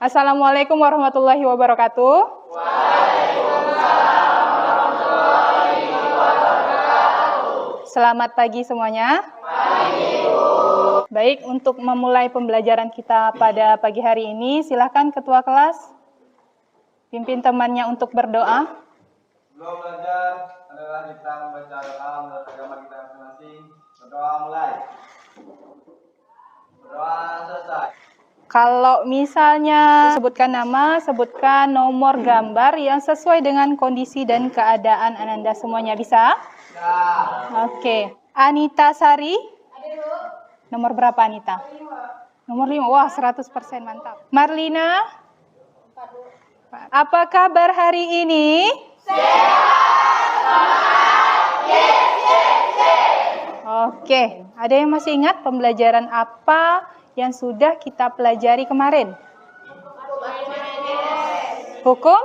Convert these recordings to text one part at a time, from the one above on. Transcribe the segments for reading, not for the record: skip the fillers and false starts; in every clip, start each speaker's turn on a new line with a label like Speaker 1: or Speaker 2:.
Speaker 1: Assalamualaikum warahmatullahi wabarakatuh. Selamat pagi semuanya. Baik, untuk memulai pembelajaran kita pada pagi hari ini, silakan ketua kelas pimpin temannya untuk berdoa.
Speaker 2: Sebelum belajar adalah kita membaca doa menurut agama kita masing-masing. Berdoa mulai. Berdoa selesai.
Speaker 1: Kalau misalnya sebutkan nama, sebutkan nomor gambar yang sesuai dengan kondisi dan keadaan Ananda semuanya. Bisa?
Speaker 2: Ya.
Speaker 1: Oke. Anita Sari? Nomor berapa Anita? Nomor 5. Wah, 100% mantap. Marlina? Apa kabar hari ini? Oke, ada yang masih ingat pembelajaran apa yang sudah kita pelajari kemarin? Hukum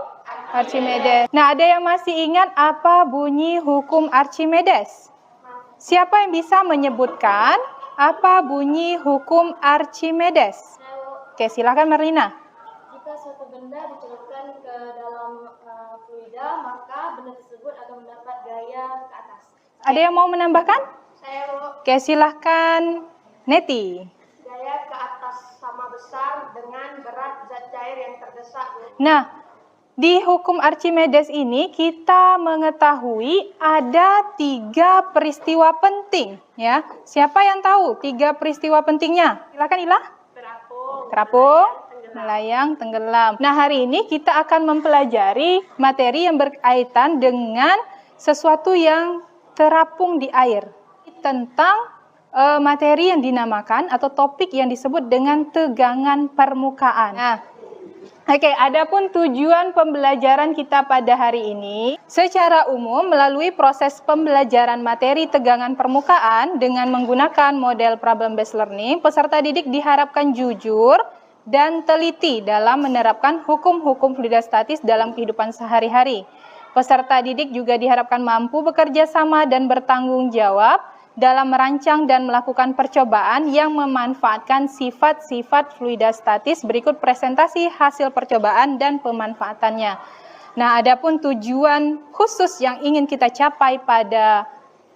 Speaker 1: Archimedes. Nah, ada yang masih ingat apa bunyi hukum Archimedes? Siapa yang bisa menyebutkan apa bunyi hukum Archimedes? Oke, silakan Marlina.
Speaker 3: Jika suatu benda dicelupkan ke dalam fluida, maka benda tersebut akan mendapat gaya ke atas.
Speaker 1: Ada yang mau menambahkan?
Speaker 3: Saya Bu,
Speaker 1: Oke, silahkan Neti.
Speaker 3: gaya ke atas sama besar dengan berat zat cair yang terdesak.
Speaker 1: Nah, di hukum Archimedes ini kita mengetahui ada 3 peristiwa penting, ya. Siapa yang tahu 3 peristiwa pentingnya? Silakan Ila. Terapung, melayang, tenggelam. Nah, hari ini kita akan mempelajari materi yang berkaitan dengan sesuatu yang terapung di air. Tentang materi yang dinamakan atau topik yang disebut dengan tegangan permukaan. Nah, oke, adapun tujuan pembelajaran kita pada hari ini, secara umum melalui proses pembelajaran materi tegangan permukaan dengan menggunakan model problem-based learning, peserta didik diharapkan jujur dan teliti dalam menerapkan hukum-hukum fluidostatis dalam kehidupan sehari-hari. Peserta didik juga diharapkan mampu bekerja sama dan bertanggung jawab dalam merancang dan melakukan percobaan yang memanfaatkan sifat-sifat fluidostatis. Berikut presentasi hasil percobaan dan pemanfaatannya. Nah, adapun tujuan khusus yang ingin kita capai pada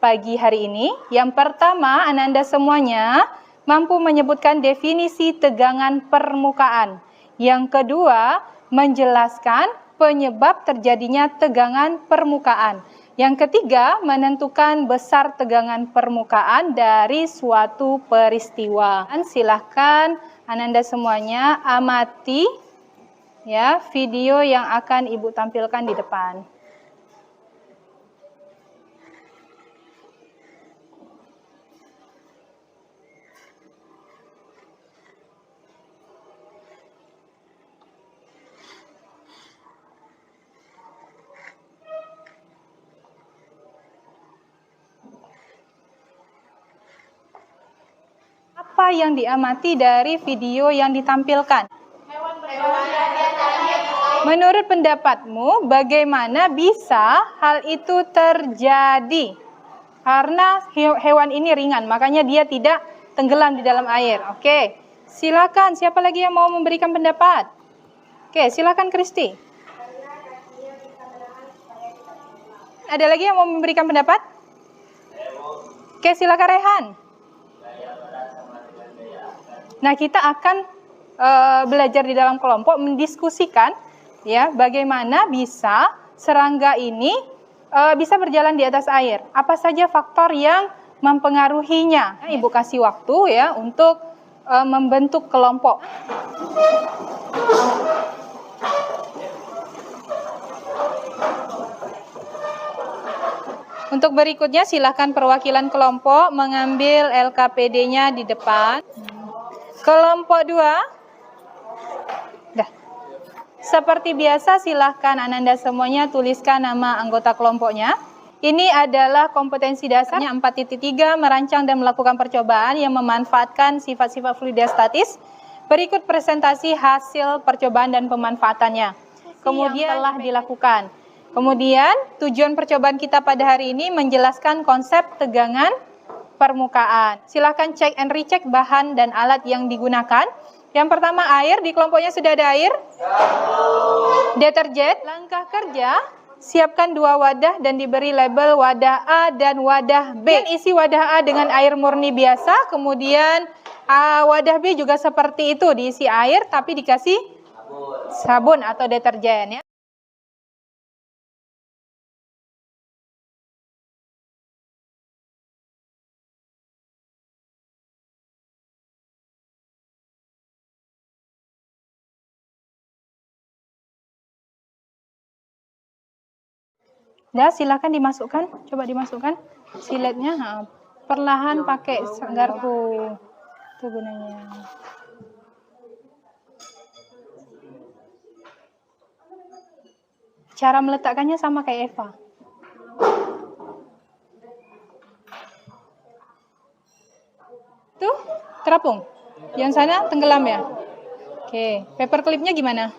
Speaker 1: pagi hari ini, yang pertama, Ananda semuanya mampu menyebutkan definisi tegangan permukaan. Yang kedua, menjelaskan penyebab terjadinya tegangan permukaan. Yang ketiga, menentukan besar tegangan permukaan dari suatu peristiwa. Silahkan Ananda semuanya amati ya video yang akan Ibu tampilkan di depan. Apa yang diamati dari video yang ditampilkan? Menurut pendapatmu, bagaimana bisa hal itu terjadi? Karena hewan ini ringan, makanya dia tidak tenggelam di dalam air. Oke, silakan. Siapa lagi yang mau memberikan pendapat? Oke, silakan Kristi. Ada lagi yang mau memberikan pendapat? Oke, silakan Rehan. Nah, kita akan belajar di dalam kelompok mendiskusikan ya bagaimana bisa serangga ini bisa berjalan di atas air. Apa saja faktor yang mempengaruhinya? Ibu kasih waktu ya untuk membentuk kelompok. Untuk berikutnya silakan perwakilan kelompok mengambil LKPD-nya di depan. Kelompok 2. Dah. Seperti biasa silahkan Ananda semuanya tuliskan nama anggota kelompoknya. Ini adalah kompetensi dasarnya 4.3 merancang dan melakukan percobaan yang memanfaatkan sifat-sifat fluidostatis. Berikut presentasi hasil percobaan dan pemanfaatannya. Kemudian telah dilakukan. Kemudian tujuan percobaan kita pada hari ini menjelaskan konsep tegangan permukaan. Silakan cek and recheck bahan dan alat yang digunakan. Yang pertama air, di kelompoknya sudah ada air. Deterjen. Langkah kerja, siapkan 2 wadah dan diberi label wadah A dan wadah B. Dan isi wadah A dengan air murni biasa, kemudian wadah B juga seperti itu, diisi air tapi dikasih sabun atau deterjen ya. Nah, silakan dimasukkan, coba dimasukkan siletnya, perlahan pakai garpu, itu gunanya. Cara meletakkannya sama kayak Eva. Tuh, terapung. Yang sana tenggelam ya. Oke, paperclipnya gimana?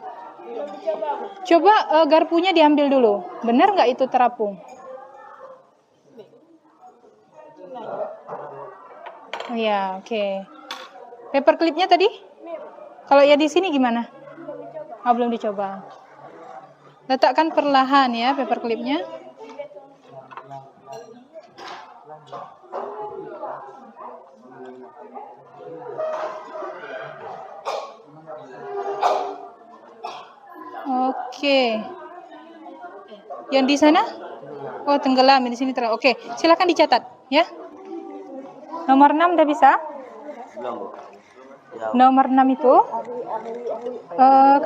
Speaker 1: Coba garpunya diambil dulu. Benar nggak itu terapung? Oh ya, oke. Paperclipnya tadi? Kalau ya di sini gimana? Oh, belum dicoba. Letakkan perlahan ya paperclipnya. Oke. Yang di sana? Oh, tenggelam. Di sini terlalu. Oke, silakan dicatat ya. Nomor 6 udah bisa? Nomor 6 itu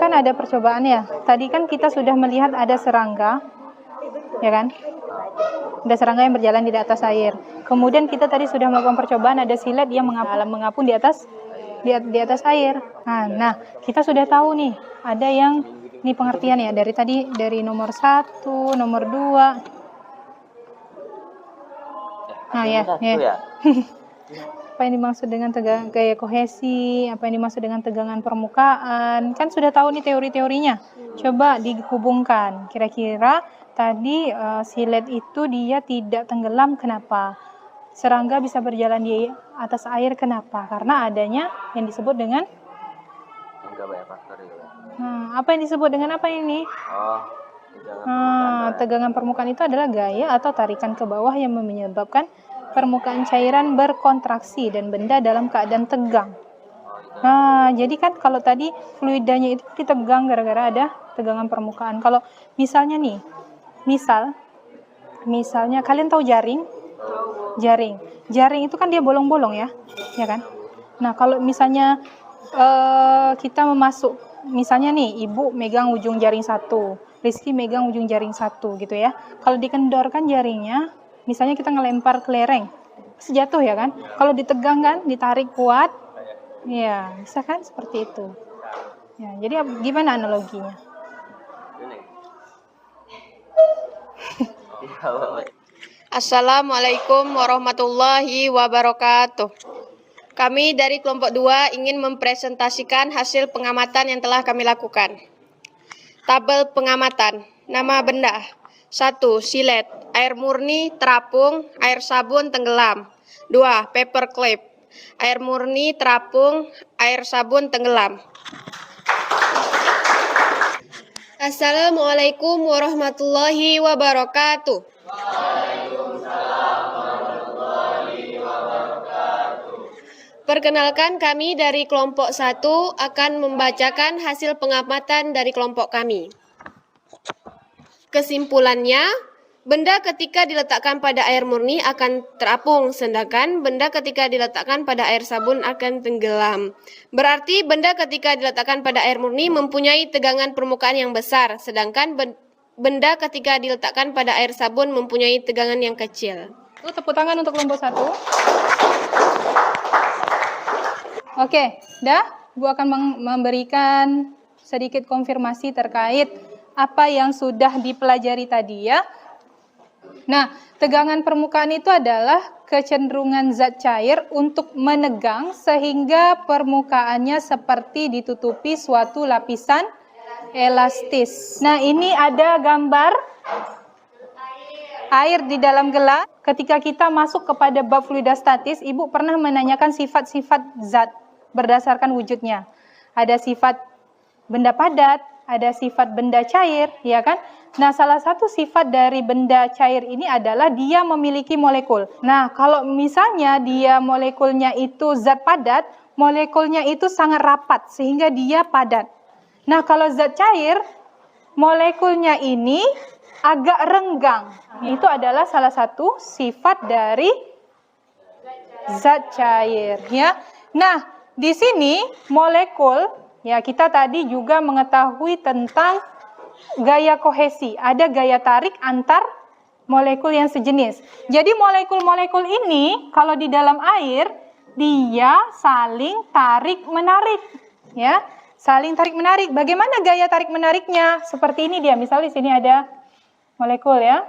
Speaker 1: kan ada percobaan ya. Tadi kan kita sudah melihat ada serangga, ya kan? Ada serangga yang berjalan di atas air. Kemudian kita tadi sudah melakukan percobaan, ada silet yang mengapung di atas air. Nah, kita sudah tahu nih, ada yang ini pengertian ya dari nomor 1, nomor 2. Nah ya. Apa yang dimaksud dengan gaya kohesi, apa yang dimaksud dengan tegangan permukaan, kan sudah tahu nih teori-teorinya. Coba dihubungkan, kira-kira tadi silet itu dia tidak tenggelam, kenapa? Serangga bisa berjalan di atas air, kenapa? Karena adanya yang disebut dengan apa yang disebut dengan apa ini? Tegangan permukaan itu adalah gaya atau tarikan ke bawah yang menyebabkan permukaan cairan berkontraksi dan benda dalam keadaan tegang. Jadi kan kalau tadi fluidanya itu ditegang gara-gara ada tegangan permukaan. Kalau misalnya nih, misalnya kalian tahu jaring? Jaring itu kan dia bolong-bolong ya kan? Nah, kalau misalnya kita misalnya nih, ibu megang ujung jaring 1, Rizky megang ujung jaring 1 gitu ya. Kalau dikendorkan jaringnya, misalnya kita ngelempar kelereng, jatuh ya kan? Kalau ditegang kan, ditarik kuat, ya bisa kan seperti itu. Ya, jadi gimana analoginya?
Speaker 4: Assalamualaikum warahmatullahi wabarakatuh. Kami dari kelompok 2 ingin mempresentasikan hasil pengamatan yang telah kami lakukan. Tabel pengamatan, nama benda. 1. Silet, air murni, terapung, air sabun, tenggelam. 2. Paperclip, air murni, terapung, air sabun, tenggelam. Assalamualaikum warahmatullahi wabarakatuh. Perkenalkan, kami dari kelompok 1 akan membacakan hasil pengamatan dari kelompok kami. Kesimpulannya, benda ketika diletakkan pada air murni akan terapung, sedangkan benda ketika diletakkan pada air sabun akan tenggelam. Berarti benda ketika diletakkan pada air murni mempunyai tegangan permukaan yang besar, sedangkan benda ketika diletakkan pada air sabun mempunyai tegangan yang kecil.
Speaker 1: Tepuk tangan untuk kelompok 1. Oke, Bu akan memberikan sedikit konfirmasi terkait apa yang sudah dipelajari tadi ya. Nah, tegangan permukaan itu adalah kecenderungan zat cair untuk menegang sehingga permukaannya seperti ditutupi suatu lapisan elastis. Nah, ini ada gambar air di dalam gelas. Ketika kita masuk kepada bab fluidastatis, Ibu pernah menanyakan sifat-sifat zat berdasarkan wujudnya. ada sifat benda padat, ada sifat benda cair, ya kan? Nah, salah satu sifat dari benda cair ini adalah dia memiliki molekul. Nah, kalau misalnya dia molekulnya itu zat padat, molekulnya itu sangat rapat sehingga dia padat. Nah, kalau zat cair, molekulnya ini agak renggang. Itu adalah salah satu sifat dari zat cair, ya. Nah, di sini molekul, ya, kita tadi juga mengetahui tentang gaya kohesi. Ada gaya tarik antar molekul yang sejenis. Jadi molekul-molekul ini kalau di dalam air dia saling tarik-menarik, ya. Saling tarik-menarik. Bagaimana gaya tarik-menariknya? Seperti ini dia. Misal di sini ada molekul, ya.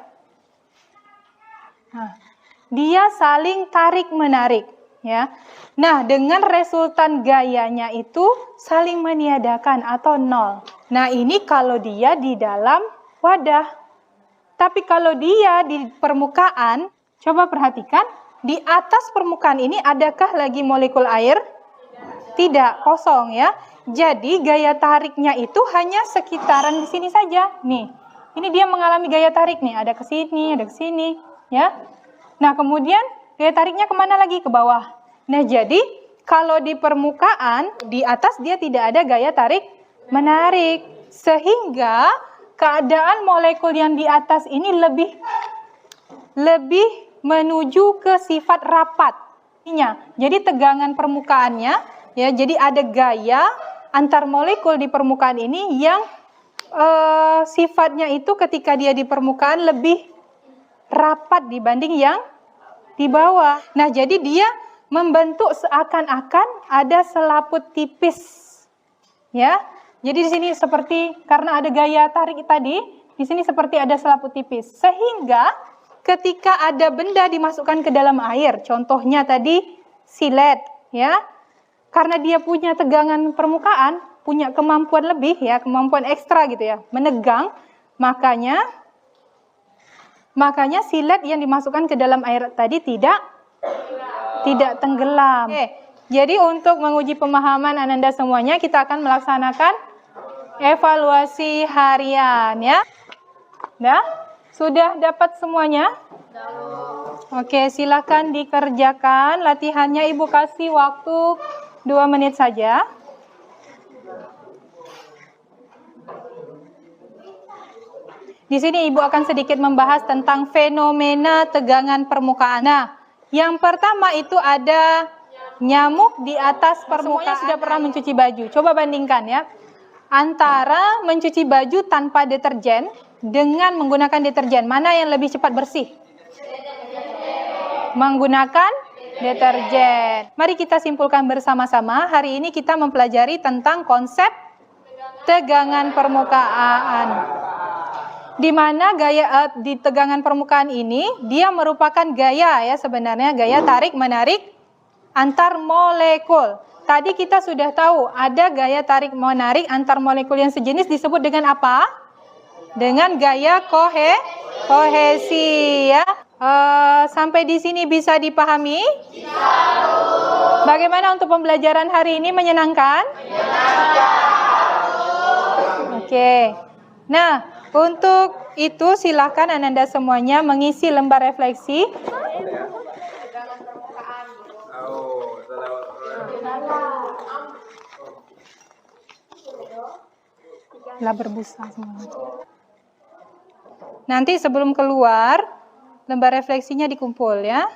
Speaker 1: Nah, dia saling tarik-menarik, ya. Nah, dengan resultan gayanya itu saling meniadakan atau nol. Nah, ini kalau dia di dalam wadah. Tapi kalau dia di permukaan, coba perhatikan, di atas permukaan ini adakah lagi molekul air? Tidak, kosong, ya. Jadi gaya tariknya itu hanya sekitaran di sini saja. Nih, ini dia mengalami gaya tarik nih, ada ke sini, ada ke sini, ya. Nah, kemudian gaya tariknya kemana lagi? Ke bawah. Nah, jadi kalau di permukaan, di atas dia tidak ada gaya tarik menarik. Sehingga keadaan molekul yang di atas ini lebih menuju ke sifat rapat. Jadi tegangan permukaannya, ya, jadi ada gaya antar molekul di permukaan ini yang sifatnya itu ketika dia di permukaan lebih rapat dibanding yang di bawah. Nah, jadi dia membentuk seakan-akan ada selaput tipis, ya. Jadi di sini seperti karena ada gaya tarik tadi, di sini seperti ada selaput tipis. Sehingga ketika ada benda dimasukkan ke dalam air, contohnya tadi silet, ya. Karena dia punya tegangan permukaan, punya kemampuan lebih, ya, kemampuan ekstra gitu, ya, menegang, makanya silet yang dimasukkan ke dalam air tadi tidak tenggelam. Oke, jadi untuk menguji pemahaman Ananda semuanya, kita akan melaksanakan evaluasi harian, ya. Nah, sudah dapat semuanya? Oke, silakan dikerjakan latihannya. Ibu kasih waktu 2 menit saja. Di sini Ibu akan sedikit membahas tentang fenomena tegangan permukaan. Nah, yang pertama itu ada nyamuk di atas permukaan. Semuanya sudah pernah mencuci baju. Coba bandingkan, ya. Antara mencuci baju tanpa deterjen dengan menggunakan deterjen. Mana yang lebih cepat bersih? Menggunakan deterjen. Mari kita simpulkan bersama-sama. Hari ini kita mempelajari tentang konsep tegangan permukaan. Di mana gaya di tegangan permukaan ini dia merupakan gaya, ya, sebenarnya gaya tarik menarik antar molekul. Tadi kita sudah tahu ada gaya tarik menarik antar molekul yang sejenis disebut dengan apa? Dengan gaya kohesi, ya. Sampai di sini bisa dipahami? Bagaimana untuk pembelajaran hari ini, menyenangkan? Oke. Nah, untuk itu silakan Ananda semuanya mengisi lembar refleksi. Lah berbusa semuanya. Nanti sebelum keluar, lembar refleksinya dikumpul, ya.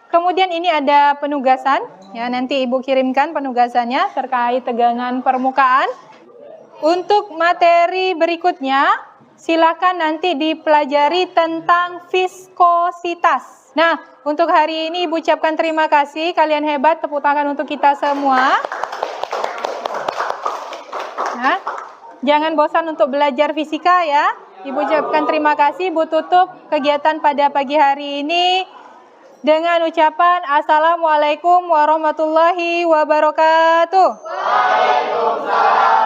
Speaker 1: Kemudian ini ada penugasan, ya, nanti Ibu kirimkan penugasannya terkait tegangan permukaan. Untuk materi berikutnya, silakan nanti dipelajari tentang viskositas. Nah, untuk hari ini Ibu ucapkan terima kasih, kalian hebat, tepuk tangan untuk kita semua. Nah, jangan bosan untuk belajar fisika, ya. Ibu ucapkan terima kasih. Ibu tutup kegiatan pada pagi hari ini dengan ucapan Assalamualaikum warahmatullahi wabarakatuh. Waalaikumsalam.